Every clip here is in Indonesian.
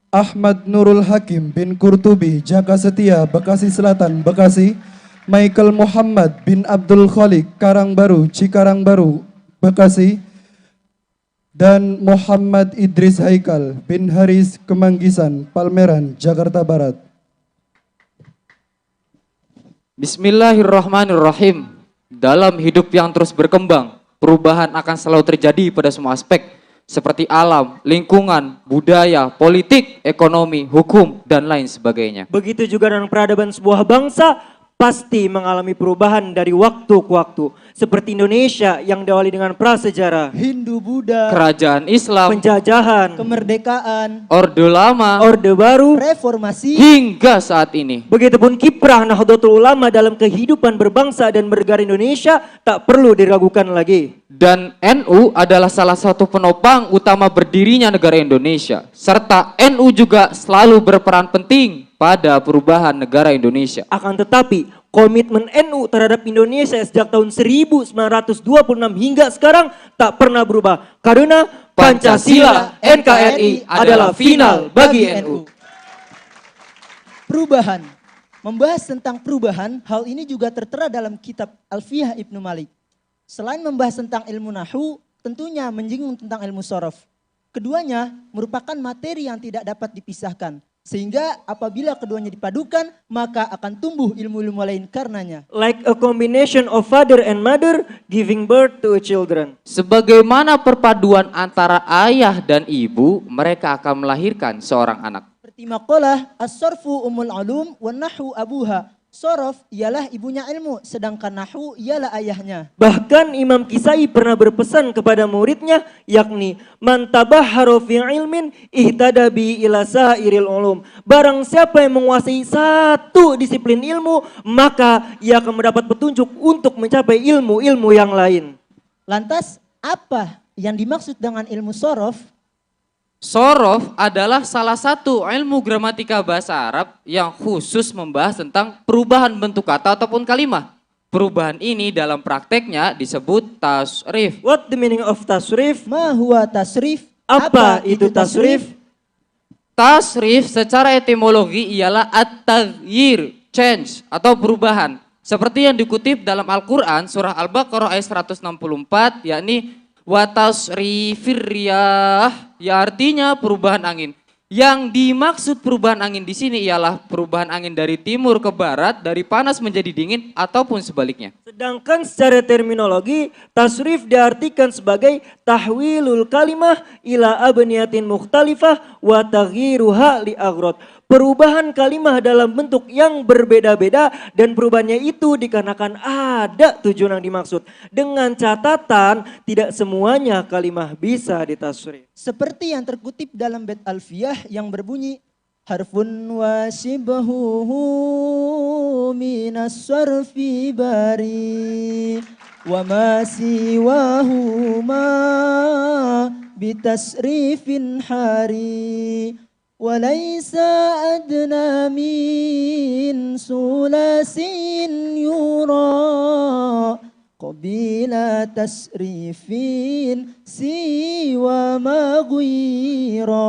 Ahmad Nurul Hakim bin Kurtubi, Jaka Setia, Bekasi Selatan, Bekasi. Michael Muhammad bin Abdul Khalik, Karangbaru, Cikarangbaru, Bekasi. Dan Muhammad Idris Haikal bin Haris, Kemanggisan, Palmeran, Jakarta Barat. Bismillahirrahmanirrahim. Dalam hidup yang terus berkembang, perubahan akan selalu terjadi pada semua aspek, seperti alam, lingkungan, budaya, politik, ekonomi, hukum, dan lain sebagainya. Begitu juga dengan peradaban sebuah bangsa pasti mengalami perubahan dari waktu ke waktu. Seperti Indonesia yang diawali dengan prasejarah, Hindu, Buddha, Kerajaan Islam, penjajahan, kemerdekaan, Orde Lama, Orde Baru, reformasi, hingga saat ini. begitupun kiprah Nahdlatul Ulama dalam kehidupan berbangsa dan bernegara Indonesia tak perlu diragukan lagi. Dan NU adalah salah satu penopang utama berdirinya negara Indonesia. Serta NU juga selalu berperan penting pada perubahan negara Indonesia. Akan tetapi, komitmen NU terhadap Indonesia sejak tahun 1926 hingga sekarang tak pernah berubah. Karena Pancasila NKRI adalah final bagi NU. perubahan. Membahas tentang perubahan, hal ini juga tertera dalam kitab Alfiyah Ibnu Malik. Selain membahas tentang ilmu nahu, tentunya menyinggung tentang ilmu sorof. Keduanya merupakan materi yang tidak dapat dipisahkan. Sehingga apabila keduanya dipadukan, maka akan tumbuh ilmu-ilmu lain karenanya. Like a combination of father and mother giving birth to a children. Sebagaimana perpaduan antara ayah dan ibu, mereka akan melahirkan seorang anak. Seperti maqalah, as-sorfu umul ulum wa nahu abuha. Sorof ialah ibunya ilmu, sedangkan nahu ialah ayahnya. Bahkan Imam Kisai pernah berpesan kepada muridnya, yakni man tabahhara fi ilmin ihtada bi ila sairil ulum. Barang siapa yang menguasai satu disiplin ilmu, maka ia akan mendapat petunjuk untuk mencapai ilmu-ilmu yang lain. Lantas apa yang dimaksud dengan ilmu sorof? Sorof adalah salah satu ilmu gramatika bahasa Arab yang khusus membahas tentang perubahan bentuk kata ataupun kalimat. Perubahan ini dalam prakteknya disebut tasrif. What the meaning of tasrif? Ma huwa tasrif? Apa itu tasrif? Tasrif secara etimologi ialah at-taghyir, change atau perubahan. Seperti yang dikutip dalam Al-Quran surah Al-Baqarah ayat 164, yakni wa tasrifir riyah, ya artinya perubahan angin. Yang dimaksud perubahan angin di sini ialah perubahan angin dari timur ke barat, dari panas menjadi dingin ataupun sebaliknya. Sedangkan secara terminologi, tasrif diartikan sebagai tahwilul kalimah ila abniyatin mukhtalifah wa taghyiruha li aghrad. Perubahan kalimah dalam bentuk yang berbeda-beda dan perubahannya itu dikarenakan ada tujuan yang dimaksud. Dengan catatan tidak semuanya kalimah bisa ditasrif. Seperti yang terkutip dalam bait Alfiyah yang berbunyi harfun wa shibhuhu minas sarfi bari wa ma siwahu ma bitasrifin hari wa laysa adna min sulasin yura qabila tasrifin siwa maghira.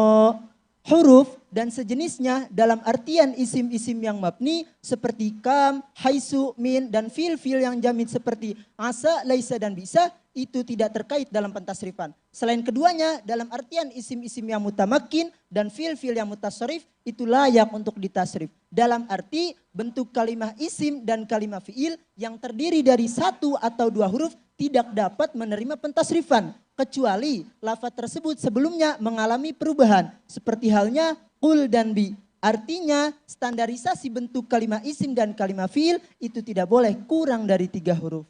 Huruf dan sejenisnya dalam artian isim-isim yang mabni seperti kam, haisu, min dan fil-fil yang jamid seperti asa, laisa dan bisa itu tidak terkait dalam pentasrifan. Selain keduanya dalam artian isim-isim yang mutamakin dan fil-fil yang mutasarrif itu layak untuk ditasrif. Dalam arti bentuk kalimah isim dan kalimah fiil yang terdiri dari satu atau dua huruf tidak dapat menerima pentasrifan. Kecuali lafaz tersebut sebelumnya mengalami perubahan. Seperti halnya qul dan bi. Artinya standarisasi bentuk kalimah isim dan kalimah fiil itu tidak boleh kurang dari 3 huruf.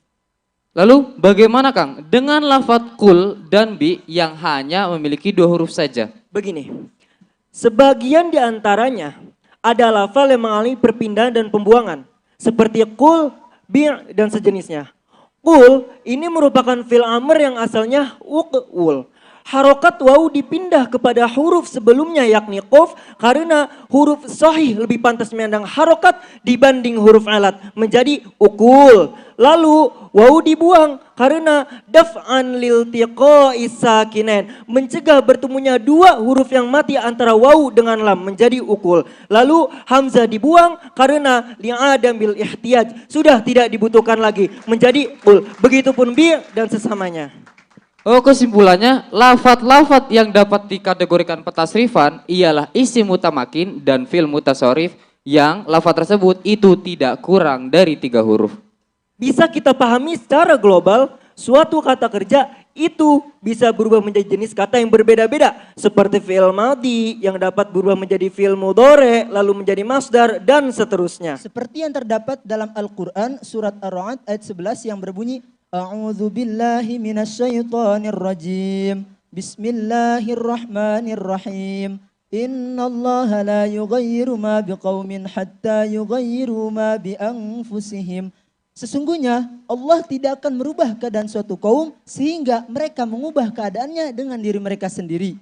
Lalu bagaimana Kang dengan lafadz kul dan bi yang hanya memiliki 2 huruf saja? Begini, sebagian di antaranya ada lafal yang mengalami perpindahan dan pembuangan. Seperti qul, bi' dan sejenisnya. Qul ini merupakan fil amr yang asalnya uqul. Harokat waw dipindah kepada huruf sebelumnya yakni qaf karena huruf sahih lebih pantas menyandang harokat dibanding huruf alat menjadi ukul. Lalu waw dibuang Karena daf'an lil tiqa'is sakinain, mencegah bertemunya dua huruf yang mati antara waw dengan lam menjadi ukul. Lalu hamzah dibuang karena li'adam bil ihtiyaj, sudah tidak dibutuhkan lagi menjadi ul. Begitupun bi dan sesamanya. Oh, kesimpulannya, lafat-lafat yang dapat dikategorikan petasrifan ialah isim mutamakin dan fi'il mutasorif yang lafat tersebut itu tidak kurang dari 3 huruf. Bisa kita pahami secara global, suatu kata kerja itu bisa berubah menjadi jenis kata yang berbeda-beda. Seperti fi'il madhi yang dapat berubah menjadi fi'il mudhari, lalu menjadi masdar, dan seterusnya. Seperti yang terdapat dalam Al-Quran surat Ar-Ra'd ayat 11 yang berbunyi A'udzu billahi minasyaitonir rajim. Bismillahirrahmanirrahim. Innallaha la yughayyiru ma biqaumin hatta yughayyiru ma bi anfusihim. Sesungguhnya Allah tidak akan merubah keadaan suatu kaum sehingga mereka mengubah keadaannya dengan diri mereka sendiri.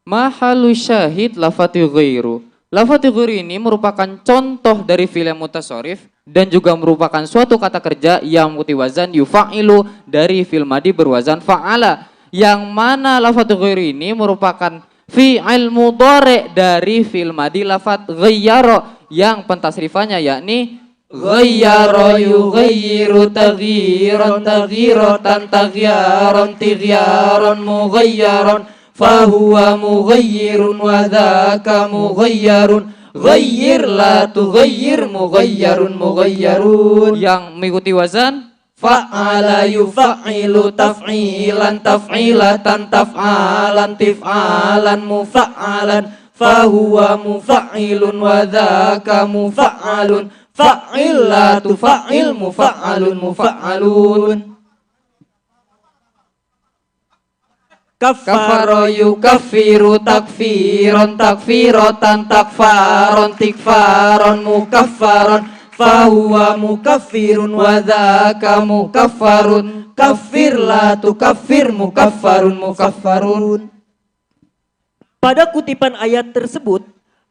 Mahalu syahid lafati ghairu. Lafati ghairu ini merupakan contoh dari fi'il mutasorif dan juga merupakan suatu kata kerja yang multiwazan yufa'ilu dari fi'il madhi berwazan fa'ala. Yang mana lafati ghairu ini merupakan fi'il mudhari dari fi'il madhi lafat ghayyara yang pentasrifannya yakni ghayyara yughayyiru taghyiran taghyiratan taghyaran tighyaran mughayyaran fahuwa mughayyirun wa dhaka mughayyarun ghayyir la tughayyir mughayyarun mughayyarun yang mengikuti wazan fa'ala yufa'ilu taf'ilan taf'ilatan taf'alan tif'alan mufa'alan fahuwa mufa'ilun wa dhaka mufa'alun fa'il la tufa'il mufa'alun mufa'alun. Kafaro yukaffiru takfiron takfirotan takfaron tikfaron mukaffaron fahuwa mukaffirun wa dhaka mukaffarun kaffir la tukaffir mukaffarun mukaffarun. Pada kutipan ayat tersebut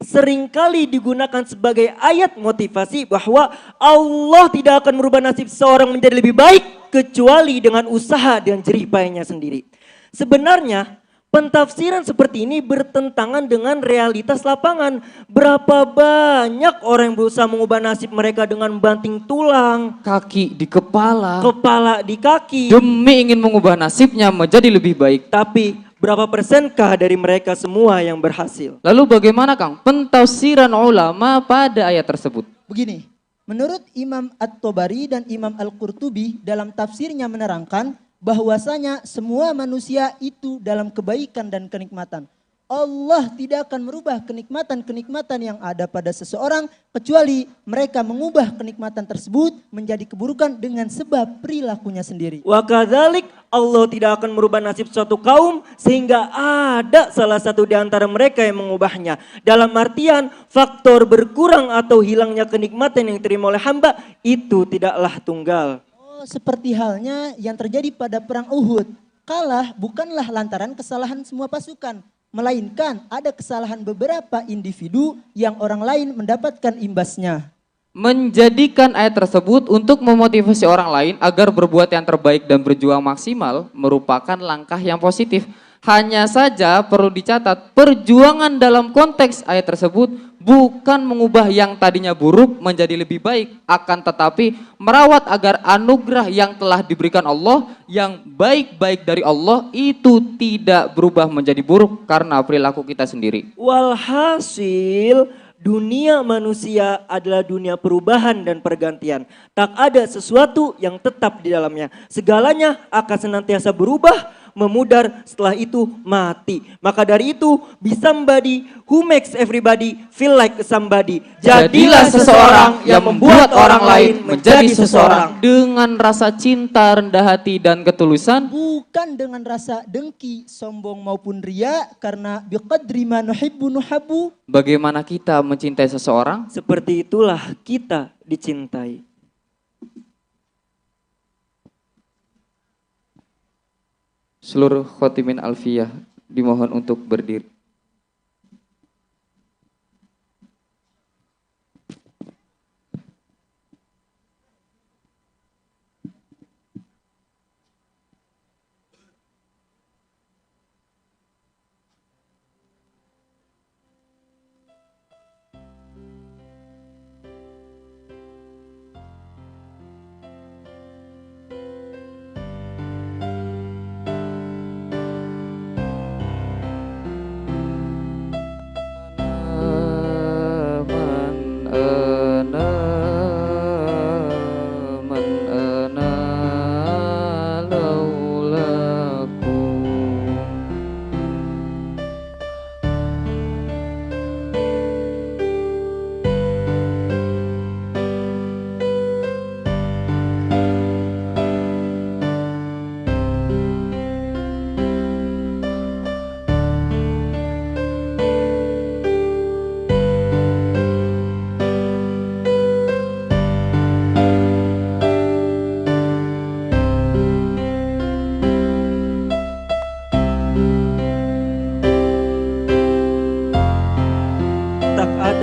seringkali digunakan sebagai ayat motivasi bahwa Allah tidak akan merubah nasib seorang menjadi lebih baik kecuali dengan usaha dan jerih payahnya sendiri. Sebenarnya pentafsiran seperti ini bertentangan dengan realitas lapangan. Berapa banyak orang yang berusaha mengubah nasib mereka dengan banting tulang, Kaki di kepala kepala di kaki. demi ingin mengubah nasibnya menjadi lebih baik. Tapi berapa persenkah dari mereka semua yang berhasil? Lalu bagaimana Kang pentafsiran ulama pada ayat tersebut? Begini, menurut Imam At-Tabari dan Imam Al-Qurtubi dalam tafsirnya menerangkan bahwasanya semua manusia itu dalam kebaikan dan kenikmatan. Allah tidak akan merubah kenikmatan-kenikmatan yang ada pada seseorang kecuali mereka mengubah kenikmatan tersebut menjadi keburukan dengan sebab perilakunya sendiri. Wa kadzalik Allah tidak akan merubah nasib suatu kaum sehingga ada salah satu di antara mereka yang mengubahnya. Dalam artian faktor berkurang atau hilangnya kenikmatan yang diterima oleh hamba itu tidaklah tunggal. Seperti halnya yang terjadi pada perang Uhud. Kalah bukanlah lantaran kesalahan semua pasukan, melainkan ada kesalahan beberapa individu yang orang lain mendapatkan imbasnya. Menjadikan ayat tersebut untuk memotivasi orang lain agar berbuat yang terbaik dan berjuang maksimal merupakan langkah yang positif. Hanya saja perlu dicatat, perjuangan dalam konteks ayat tersebut bukan mengubah yang tadinya buruk menjadi lebih baik, akan tetapi merawat agar anugerah yang telah diberikan Allah yang baik-baik dari Allah itu tidak berubah menjadi buruk karena perilaku kita sendiri. Walhasil dunia manusia adalah dunia perubahan dan pergantian. Tak ada sesuatu yang tetap di dalamnya. Segalanya akan senantiasa berubah, memudar, setelah itu mati. Maka dari itu, be somebody who makes everybody feel like somebody. Jadilah seseorang yang membuat orang lain menjadi seseorang. Dengan rasa cinta, rendah hati, dan ketulusan. Bukan dengan rasa dengki, sombong maupun ria, karena biqadri ma nuhibbu nuhabbu. Bagaimana kita mencintai seseorang? Seperti itulah kita dicintai. Seluruh khotimin alfiyah dimohon untuk berdiri.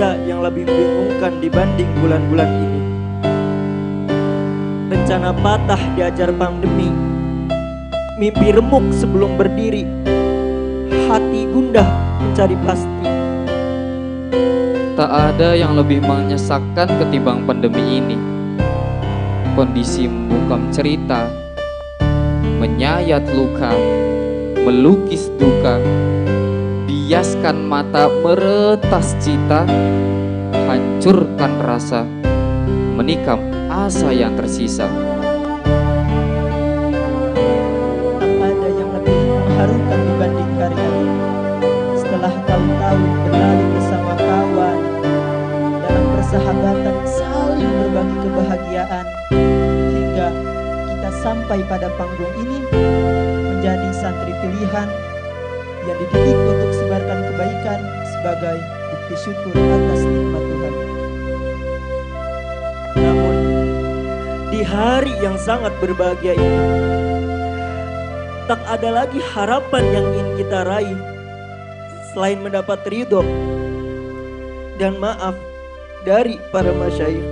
ada yang lebih membingungkan dibanding bulan-bulan ini. Rencana patah diajar pandemi, mimpi remuk sebelum berdiri, hati gundah mencari pasti. Tak ada yang lebih menyesakkan ketimbang pandemi ini. Kondisi membungkam cerita, menyayat luka, melukis duka, biaskan mata meretas cita, hancurkan rasa, menikam asa yang tersisa. Tak ada yang lebih mengharukan dibanding karya. Setelah tahun-tahun berlalu bersama kawan, dalam persahabatan saling berbagi kebahagiaan, hingga kita sampai pada panggung ini menjadi santri pilihan yang dididik untuk sebarkan kebaikan sebagai bukti syukur atas nikmat Tuhan. Namun di hari yang sangat berbahagia ini, tak ada lagi harapan yang ingin kita raih selain mendapat ridho dan maaf dari para masyayikh.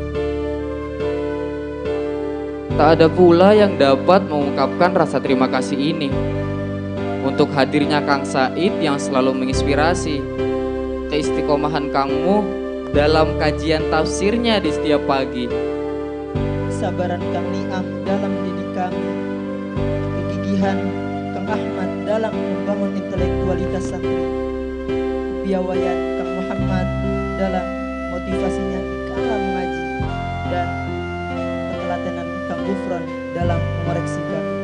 Tak ada pula yang dapat mengungkapkan rasa terima kasih ini untuk hadirnya Kang Said yang selalu menginspirasi, keistiqomahan Kangmu dalam kajian tafsirnya di setiap pagi, Kesabaran Kang Niam dalam mendidik kami, kegigihan Kang Ahmad dalam membangun intelektualitas santri, kepiawaian Kang Muhammad dalam motivasinya kala mengaji, dan ketelatenan Kang Gufron dalam mengoreksi kami.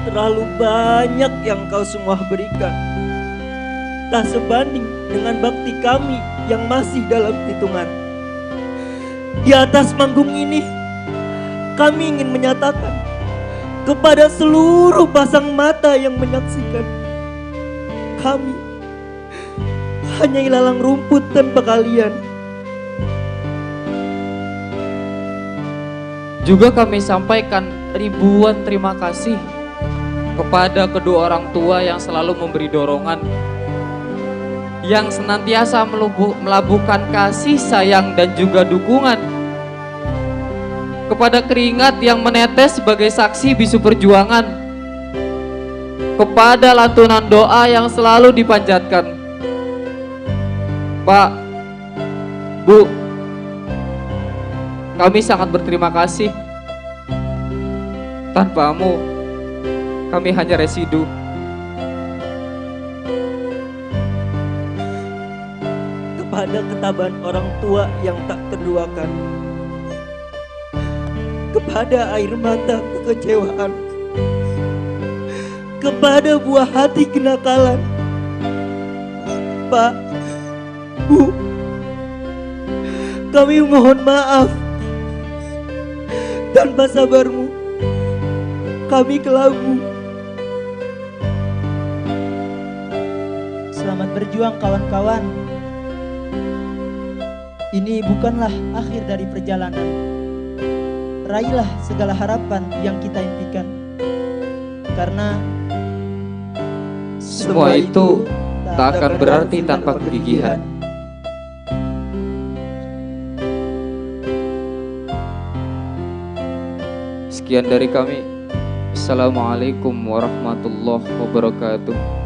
Terlalu banyak yang kau semua berikan, tak sebanding dengan bakti kami yang masih dalam hitungan. Di atas manggung ini, kami ingin menyatakan kepada seluruh pasang mata yang menyaksikan, kami hanya ilalang rumput tanpa kalian. Juga kami sampaikan ribuan terima kasih kepada kedua orang tua yang selalu memberi dorongan, yang senantiasa melabuhkan kasih sayang dan juga dukungan, kepada keringat yang menetes sebagai saksi bisu perjuangan, kepada lantunan doa yang selalu dipanjatkan. Pak, Bu, kami sangat berterima kasih. Tanpamu, kami hanya residu. Kepada ketabahan orang tua yang tak terduakan, kepada air mata kekecewaan, kepada buah hati kenakalan, Pak, Bu, kami mohon maaf. Tanpa sabarmu, kami kelabu. Selamat berjuang kawan-kawan. Ini bukanlah akhir dari perjalanan. Raihlah segala harapan yang kita impikan, karena Semua itu tak akan berarti tanpa kegigihan. Sekian dari kami. Assalamualaikum warahmatullahi wabarakatuh.